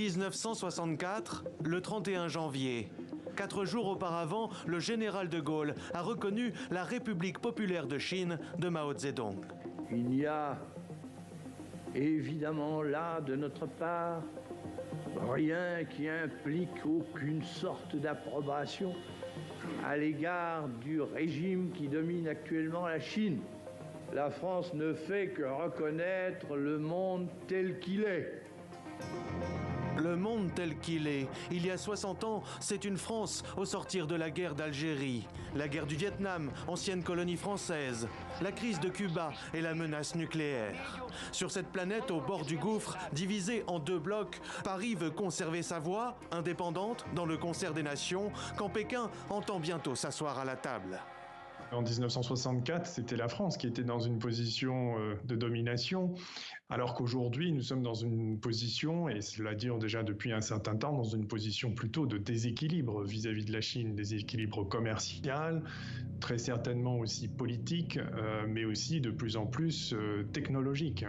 1964, le 31 janvier. 4 jours auparavant, le général de Gaulle a reconnu la République populaire de Chine de Mao Zedong. Il y a évidemment là, de notre part, rien qui implique aucune sorte d'approbation à l'égard du régime qui domine actuellement la Chine. La France ne fait que reconnaître le monde tel qu'il est. Le monde tel qu'il est, il y a 60 ans, c'est une France au sortir de la guerre d'Algérie, la guerre du Vietnam, ancienne colonie française, la crise de Cuba et la menace nucléaire. Sur cette planète au bord du gouffre, divisée en 2 blocs, Paris veut conserver sa voix, indépendante, dans le concert des nations, quand Pékin entend bientôt s'asseoir à la table. En 1964, c'était la France qui était dans une position de domination, alors qu'aujourd'hui, nous sommes dans une position, et cela dure déjà depuis un certain temps, dans une position plutôt de déséquilibre vis-à-vis de la Chine, déséquilibre commercial, très certainement aussi politique, mais aussi de plus en plus technologique.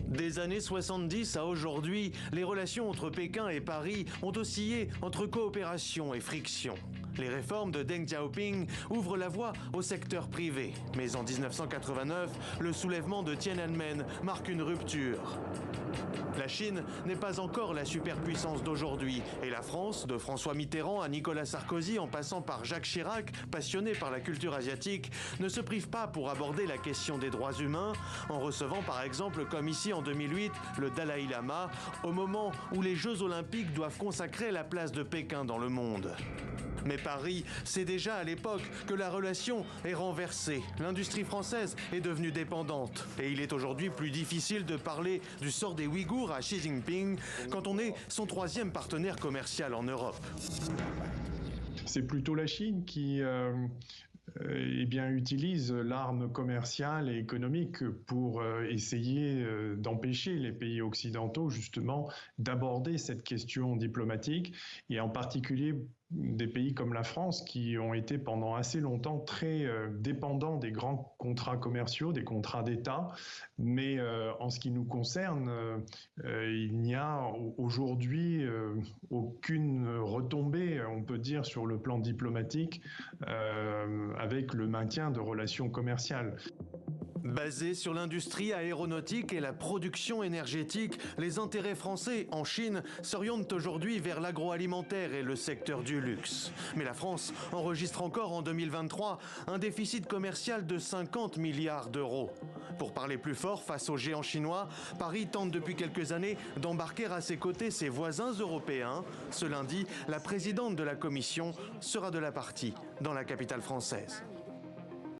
Des années 70 à aujourd'hui, les relations entre Pékin et Paris ont oscillé entre coopération et friction. Les réformes de Deng Xiaoping ouvrent la voie au secteur privé. Mais en 1989, le soulèvement de Tiananmen marque une rupture. La Chine n'est pas encore la superpuissance d'aujourd'hui. Et la France, de François Mitterrand à Nicolas Sarkozy, en passant par Jacques Chirac, passionné par la culture asiatique, ne se prive pas pour aborder la question des droits humains, en recevant par exemple, comme ici en 2008, le Dalai Lama, au moment où les Jeux Olympiques doivent consacrer la place de Pékin dans le monde. Mais Paris sait déjà à l'époque que la relation est renversée. L'industrie française est devenue dépendante. Et il est aujourd'hui plus difficile de parler du sort des Ouïghours à Xi Jinping quand on est son 3e partenaire commercial en Europe. C'est plutôt la Chine qui utilise l'arme commerciale et économique pour essayer d'empêcher les pays occidentaux justement d'aborder cette question diplomatique, et en particulier des pays comme la France qui ont été pendant assez longtemps très dépendants des grands contrats commerciaux, des contrats d'État. Mais en ce qui nous concerne, il n'y a aujourd'hui aucune retombée, on peut dire, sur le plan diplomatique avec le maintien de relations commerciales. Basés sur l'industrie aéronautique et la production énergétique, les intérêts français en Chine s'orientent aujourd'hui vers l'agroalimentaire et le secteur du luxe. Mais la France enregistre encore en 2023 un déficit commercial de 50 milliards d'euros. Pour parler plus fort face aux géants chinois, Paris tente depuis quelques années d'embarquer à ses côtés ses voisins européens. Ce lundi, la présidente de la Commission sera de la partie dans la capitale française.